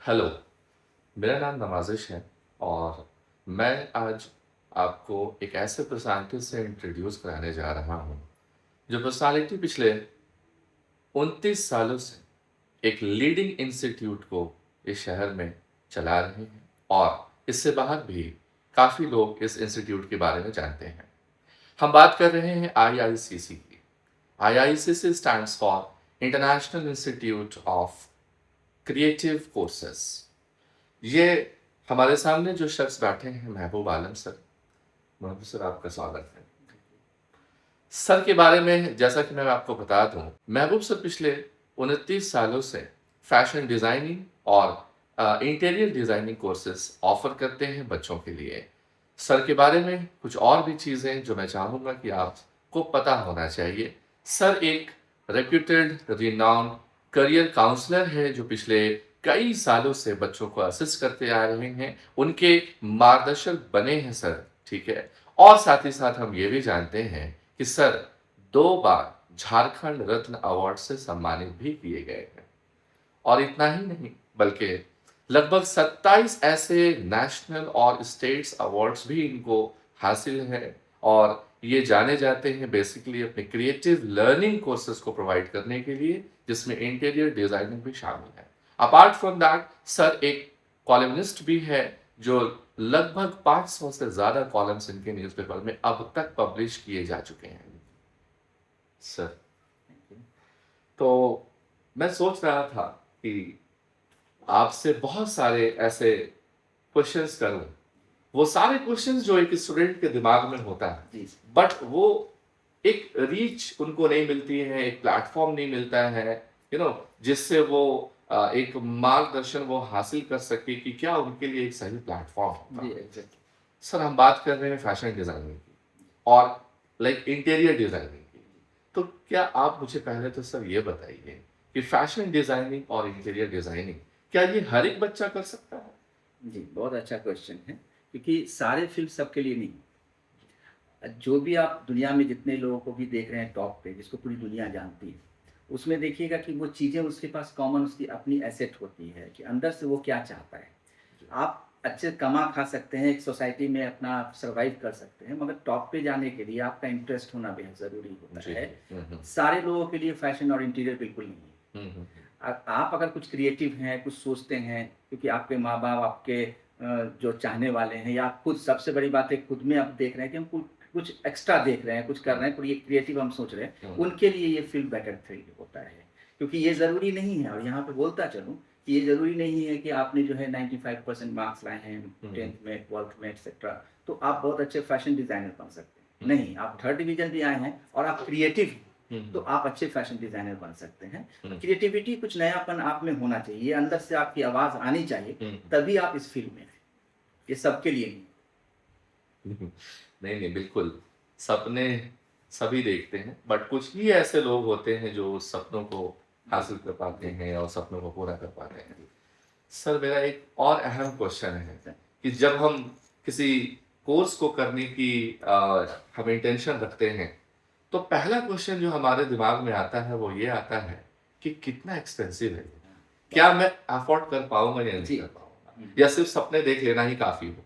Hello, मेरा नाम नवाज़िश है और मैं आज आपको एक ऐसे पर्सनैलिटी से इंट्रोड्यूस कराने जा रहा हूँ, जो पर्सनैलिटी पिछले 29 सालों से एक लीडिंग इंस्टीट्यूट को इस शहर में चला रहे हैं और इससे बाहर भी काफ़ी लोग इस इंस्टीट्यूट के बारे में जानते हैं। हम बात कर रहे हैं आईआईसीसी की। IICC stands for international institute of creative courses. ये हमारे सामने जो शख्स बैठे हैं महबूब आलम सर। महबूब सर, आपका स्वागत है। सर के बारे में जैसा कि मैं आपको बता दूं, महबूब सर पिछले 29 सालों से फैशन डिज़ाइनिंग और इंटीरियर डिज़ाइनिंग कोर्सेज ऑफर करते हैं बच्चों के लिए। सर के बारे में कुछ और भी चीज़ें जो मैं चाहूँगा कि आपको पता होना चाहिए। सर एक रेप्यूटेड रिनाउंड करियर काउंसलर है जो पिछले कई सालों से बच्चों को असिस्ट करते आ रहे हैं, उनके मार्गदर्शक बने हैं सर, ठीक है? और साथ ही साथ हम ये भी जानते हैं कि सर 2 बार झारखंड रत्न अवार्ड से सम्मानित भी किए गए हैं। और इतना ही नहीं, बल्कि लगभग 27 ऐसे नेशनल और स्टेट्स अवार्ड्स भी इनको हासिल हैं और ये जाने जाते हैं बेसिकली अपने क्रिएटिव लर्निंग कोर्सेज को प्रोवाइड करने के लिए, जिसमें इंटीरियर डिजाइनिंग भी शामिल है। अपार्ट फ्रॉम दैट, सर एक कॉलमनिस्ट भी है जो लगभग 500 से ज़्यादा कॉलम्स इनके न्यूज़पेपर में अब तक पब्लिश किए जा चुके हैं सर। तो मैं सोच रहा था कि आपसे बहुत सारे ऐसे क्वेश्चंस करूं, वो सारे क्वेश्चंस जो एक स्टूडेंट के दिमाग में होता है, बट वो एक रीच उनको नहीं मिलती है, एक प्लेटफॉर्म नहीं मिलता है, जिससे वो एक मार्गदर्शन वो हासिल कर सके कि क्या उनके लिए एक सही प्लेटफॉर्म होता है। सर, हम बात कर रहे हैं फैशन डिजाइनिंग की और लाइक इंटीरियर डिजाइनिंग की। तो क्या आप मुझे पहले तो सर ये बताइए कि फैशन डिजाइनिंग और इंटीरियर डिजाइनिंग क्या ये हर एक बच्चा कर सकता है? जी, बहुत अच्छा क्वेश्चन है क्योंकि सारे फील्ड सबके लिए नहीं। जो भी आप दुनिया में जितने लोगों को भी देख रहे हैं टॉप पे, जिसको पूरी दुनिया जानती है, उसमें देखिएगा कि वो चीज़ें उसके पास कॉमन उसकी अपनी एसेट होती है कि अंदर से वो क्या चाहता है। आप अच्छे कमा खा सकते हैं, एक सोसाइटी में अपना सर्वाइव कर सकते हैं, मगर टॉप पे जाने के लिए आपका इंटरेस्ट होना बेहद ज़रूरी होता है। सारे लोगों के लिए फैशन और इंटीरियर बिल्कुल नहीं है। आप अगर कुछ क्रिएटिव हैं, कुछ सोचते हैं, क्योंकि आपके माँ-बाप आपके जो चाहने वाले हैं या आप खुद, सबसे बड़ी बात है खुद में आप देख रहे हैं कि हम कुछ एक्स्ट्रा देख रहे हैं, कुछ कर रहे हैं, कोई क्रिएटिव हम सोच रहे हैं, उनके लिए ये फील्ड बेटर फील्ड होता है। क्योंकि ये ज़रूरी नहीं है, और यहाँ पे बोलता चलूँ कि ये ज़रूरी नहीं है कि आपने जो है 95% मार्क्स लाए हैं 10th में, 12th में एक्सेट्रा, तो आप बहुत अच्छे फैशन डिज़ाइनर बन सकते हैं। नहीं, आप 3rd डिवीज़न भी आए हैं और आप क्रिएटिव हैं, तो आप अच्छे फैशन डिज़ाइनर बन सकते हैं। क्रिएटिविटी, कुछ नयापन आप में होना चाहिए, ये अंदर से आपकी आवाज़ आनी चाहिए, तभी आप इस फील्ड में हैं। ये सबके लिए नहीं। नहीं, नहीं, बिल्कुल। सपने सभी देखते हैं, बट कुछ ही ऐसे लोग होते हैं जो उस सपनों को हासिल कर पाते हैं और सपनों को पूरा कर पाते हैं। सर, मेरा एक और अहम क्वेश्चन है कि जब हम किसी कोर्स को करने की हम इंटेंशन रखते हैं, तो पहला क्वेश्चन जो हमारे दिमाग में आता है वो ये आता है कि कितना एक्सपेंसिव है? क्या मैं अफोर्ड कर पाऊंगा या नहीं कर पाऊंगा, या सिर्फ सपने देख लेना ही काफी हो?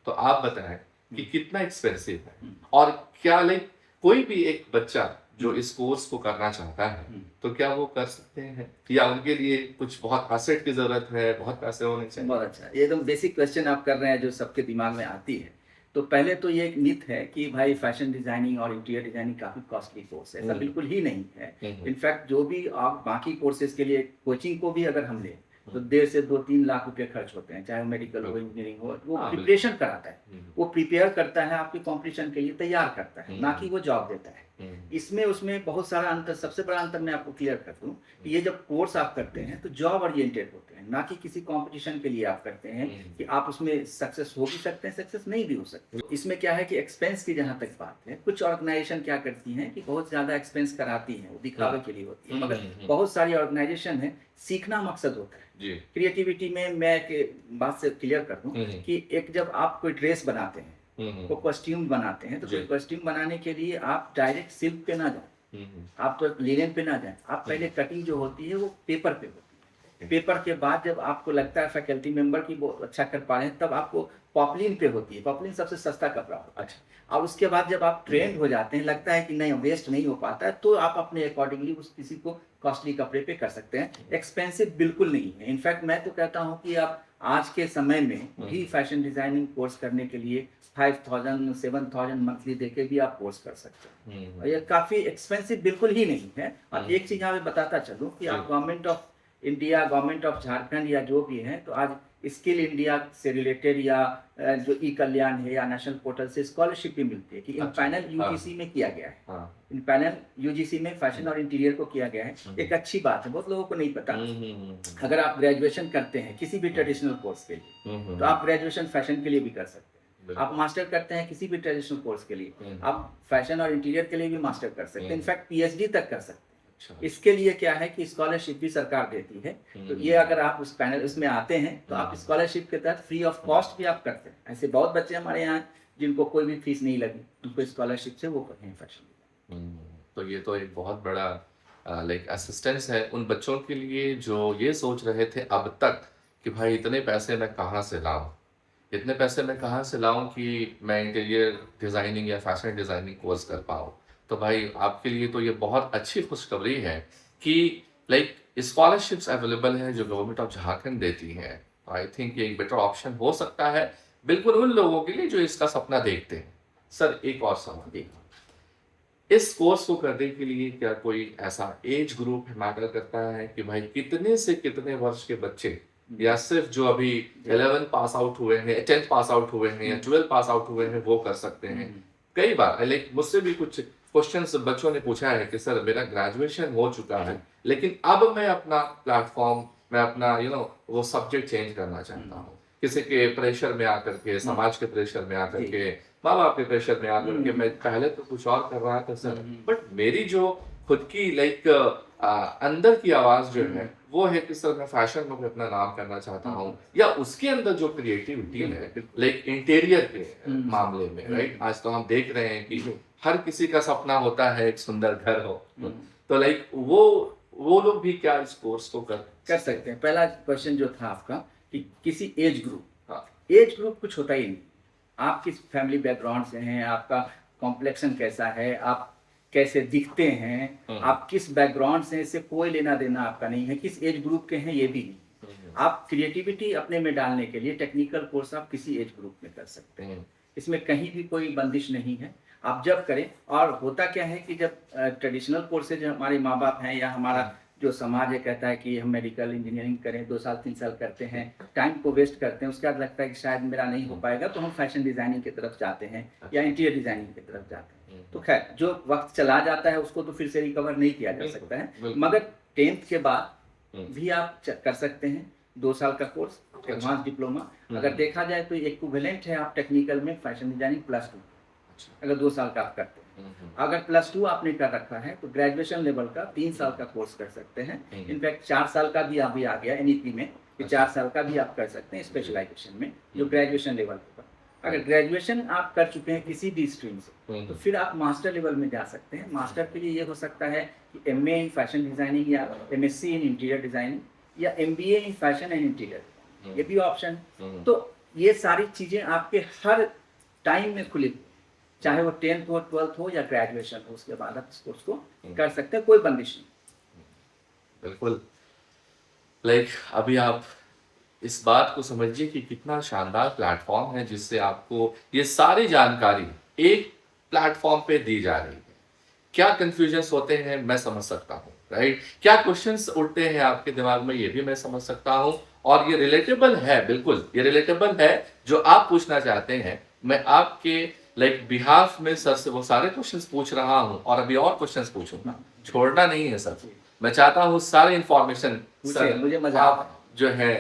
तो आप बताएं कि कितना एक्सपेंसिव है और क्या लाइक कोई भी एक बच्चा जो इस कोर्स को करना चाहता है, तो क्या वो कर सकते हैं या उनके लिए कुछ बहुत एसेट की जरूरत है, बहुत पैसे होने चाहिए? बहुत अच्छा, ये एकदम बेसिक क्वेश्चन आप कर रहे हैं जो सबके दिमाग में आती है। तो पहले तो ये एक मिथ है कि भाई फैशन डिज़ाइनिंग और इंटीरियर डिज़ाइनिंग काफ़ी कॉस्टली कोर्स है, ऐसा बिल्कुल ही नहीं है। इनफैक्ट जो भी आप बाकी कोर्सेज़ के लिए कोचिंग को भी अगर हम लें, तो 1.5 से 2-3 लाख रुपए खर्च होते हैं, चाहे वो मेडिकल हो, इंजीनियरिंग हो, वो प्रिपरेशन कराता है। वो प्रिपेयर करता है, आपकी कॉम्पिटिशन के लिए तैयार करता है, ना कि वो जॉब देता है। इसमें उसमें बहुत सारा अंतर, सबसे बड़ा अंतर मैं आपको क्लियर कर दूं कि ये जब कोर्स आप करते हैं तो जॉब ओरिएंटेड होते हैं, ना कि किसी कंपटीशन के लिए आप करते हैं कि आप उसमें सक्सेस हो भी सकते हैं, सक्सेस नहीं भी हो सकते। इसमें क्या है कि एक्सपेंस की जहां तक बात है, कुछ ऑर्गेनाइजेशन क्या करती हैं कि बहुत ज्यादा एक्सपेंस कराती हैं, वो दिखावे के लिए होती है, मगर बहुत सारी ऑर्गेनाइजेशन है, सीखना मकसद होता है। क्रिएटिविटी में मैं बात से क्लियर कर दूं कि एक जब आप कोई ड्रेस बनाते हैं, वो कॉस्ट्यूम बनाते हैं, तो कोई कॉस्ट्यूम बनाने के लिए आप डायरेक्ट सिल्क पे ना जाएं, आप तो लिनेन पे ना जाएं, आप पहले कटिंग जो होती है वो पेपर पे होती है। पेपर के बाद जब आपको लगता है फैकल्टी मेंबर की वो अच्छा कर पा रहे हैं, तब आपको पॉपलिन पे होती है। पॉपलिन सबसे सस्ता कपड़ा होता है। अच्छा। और उसके बाद जब आप ट्रेंड हो जाते हैं, लगता है कि नहीं वेस्ट नहीं हो पाता है, तो आप अपने अकॉर्डिंगली उस किसी को कॉस्टली कपड़े पे कर सकते हैं। एक्सपेंसिव बिल्कुल नहीं है। इनफैक्ट मैं तो कहता हूँ कि आप आज के समय में भी फैशन डिजाइनिंग कोर्स करने के लिए 5000 7000 मंथली देके भी आप कोर्स कर सकते हैं। और ये काफ़ी एक्सपेंसिव बिल्कुल ही नहीं है। और एक चीज़ यहाँ मैं बताता चलूँ कि आप जी। Government of India, government of Jharkhand या जो भी हैं, तो आज स्किल इंडिया से रिलेटेड या जो ई कल्याण है या नेशनल पोर्टल से स्कॉलरशिप भी मिलती है कि इन अच्छा, पैनल हाँ। यूजीसी में किया गया है। हाँ। इन पैनल यूजीसी में फैशन और इंटीरियर को किया गया है। एक अच्छी बात है, बहुत लोगों को नहीं पता। अगर आप ग्रेजुएशन करते हैं किसी भी ट्रेडिशनल कोर्स के लिए, तो आप ग्रेजुएशन फैशन के लिए भी कर सकते हैं। बिल्कुल। आप मास्टर करते हैं किसी भी ट्रेडिशनल कोर्स के लिए, आप फैशन और इंटीरियर के लिए भी मास्टर कर सकते हैं। इनफैक्ट पीएचडी तक कर सकते हैं। अच्छा। इसके लिए क्या है कि स्कॉलरशिप भी सरकार देती है। तो ये अगर आप उस पैनल उसमें आते हैं, तो आप स्कॉलरशिप के तहत फ्री ऑफ कॉस्ट भी आप करते हैं। ऐसे बहुत बच्चे हमारे यहाँ हैं जिनको कोई भी फीस नहीं लगी, उनको स्कॉलरशिप से वो पढ़े हैं फैशन। तो ये तो एक बहुत बड़ा लाइक असिस्टेंस है उन बच्चों के लिए जो ये सोच रहे थे अब तक कि भाई इतने पैसे मैं कहाँ से लाऊं, इतने पैसे मैं कहाँ से लाऊं कि मैं इंटीरियर डिज़ाइनिंग या फैशन डिज़ाइनिंग कोर्स कर पाऊँ। तो भाई आपके लिए तो ये बहुत अच्छी खुशखबरी है कि लाइक स्कॉलरशिप्स अवेलेबल हैं जो गवर्नमेंट ऑफ झारखंड देती है। आई थिंक ये एक बेटर ऑप्शन हो सकता है बिल्कुल उन लोगों के लिए जो इसका सपना देखते हैं। सर एक और सवाल, जी। इस कोर्स को करने के लिए क्या कोई ऐसा एज ग्रुप मैटर करता है कि भाई कितने से कितने वर्ष के बच्चे या सिर्फ जो अभी 11 पास आउट हुए हैं, 10th पास आउट हुए हैं या 12 पास आउट हुए हैं वो कर सकते हैं? कई बार लाइक मुझसे भी कुछ क्वेश्चंस बच्चों ने पूछा है कि सर मेरा ग्रेजुएशन हो चुका है लेकिन अब मैं अपना प्लेटफॉर्म, मैं अपना वो सब्जेक्ट चेंज करना चाहता हूँ। किसी के प्रेशर में आकर के, समाज के प्रेशर में आकर जी। के, माँ बाप के प्रेशर में आकर के मैं पहले तो कुछ और कर रहा था सर, बट मेरी जो खुद की लाइक अंदर की आवाज जो है वो है कि सर मैं फैशन में भी अपना नाम करना चाहता हूँ या उसके अंदर जो क्रिएटिविटी है लाइक इंटीरियर के मामले में, राइट? आज तो हम देख रहे हैं कि हर किसी का सपना होता है एक सुंदर घर हो, तो लाइक वो लोग भी क्या इस कोर्स को कर सकते हैं। पहला क्वेश्चन जो था आपका कि किसी एज ग्रुप, हाँ। एज ग्रुप कुछ होता ही नहीं। आप किस फैमिली बैकग्राउंड से हैं, आपका कॉम्प्लेक्शन कैसा है, आप कैसे दिखते हैं, आप किस बैकग्राउंड से, इससे कोई लेना देना आपका नहीं है। किस एज ग्रुप के हैं ये भी नहीं। आप क्रिएटिविटी अपने में डालने के लिए टेक्निकल कोर्स आप किसी एज ग्रुप में कर सकते हैं। इसमें कहीं भी कोई बंदिश नहीं है, आप जब करें। और होता क्या है कि जब ट्रेडिशनल कोर्सेज हमारे माँ बाप हैं या हमारा जो समाज है कहता है कि हम मेडिकल इंजीनियरिंग करें, 2 साल 3 साल करते हैं, टाइम को वेस्ट करते हैं, उसके बाद लगता है कि शायद मेरा नहीं हो पाएगा, तो हम फैशन डिजाइनिंग की तरफ जाते हैं या इंटीरियर डिजाइनिंग की तरफ जाते हैं। तो खैर जो वक्त चला जाता है उसको तो फिर से रिकवर नहीं किया जा सकता है, मगर 10th के बाद भी आप कर सकते हैं 2 साल का कोर्स, एडवांस डिप्लोमा। अगर देखा जाए तो इक्विवेलेंट है आप टेक्निकल में फैशन डिजाइनिंग +2, अगर 2 साल का आप करते हैं। अगर +2 आपने कर रखा है तो ग्रेजुएशन लेवल का 3 साल का कोर्स कर सकते हैं। इनफैक्ट 4 साल का भी अभी आ गया एनईपी में कि 4 साल का भी आप कर सकते हैं स्पेशलाइजेशन में, जो ग्रेजुएशन लेवल पर। अगर ग्रेजुएशन आप कर चुके हैं किसी भी स्ट्रीम से तो फिर आप मास्टर लेवल में जा सकते हैं। मास्टर के लिए ये हो सकता है कि एमए इन फैशन डिजाइनिंग या एमएससी इन इंटीरियर डिजाइनिंग या MBA in fashion and interior, ये भी ऑप्शन। तो ये सारी चीजें आपके हर टाइम में खुली, चाहे वो 10th हो, 12th हो या ग्रेजुएशन हो, उसके बाद आप इस कोर्स को कर सकते हैं, कोई बंदिश नहीं। बिल्कुल। लाइक अभी आप इस बात को समझिए कि कितना शानदार प्लेटफॉर्म है जिससे आपको ये सारी जानकारी एक प्लेटफॉर्म पे दी जा रही है। क्या कंफ्यूजन्स होते हैं मैं समझ सकता हूँ, राइट? क्या क्वेश्चंस उठते हैं आपके दिमाग में ये भी मैं समझ सकता हूँ, और ये रिलेटेबल है, बिल्कुल ये रिलेटेबल है जो आप पूछना चाहते हैं। मैं आपके लाइक बिहाफ में सर से वो सारे क्वेश्चंस पूछ रहा हूँ और अभी और क्वेश्चंस पूछूंगा, छोड़ना नहीं है सर। मैं चाहता हूँ सारे इंफॉर्मेशन सर मुझे मजा आप जो है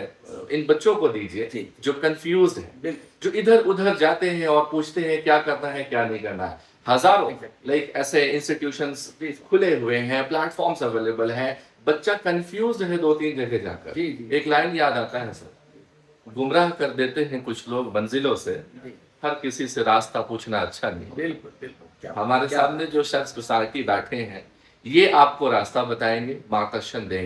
इन बच्चों को दीजिए जो कंफ्यूज है, जो इधर उधर जाते हैं और पूछते हैं क्या करना है क्या नहीं करना है। हजारों लाइक ऐसे इंस्टीट्यूशंस खुले हुए हैं, प्लेटफॉर्म्स अवेलेबल हैं, बच्चा कंफ्यूज है 2-3 जगह जाकर। एक लाइन याद आता है सर, गुमराह कर देते हैं कुछ लोग मंजिलों से, हर किसी से रास्ता पूछना अच्छा नहीं। बिल्कुल बिल्कुल। हमारे सामने जो शख्स सोसाइटी बैठे हैं ये आपको रास्ता बताएंगे, मार्गदर्शन देंगे।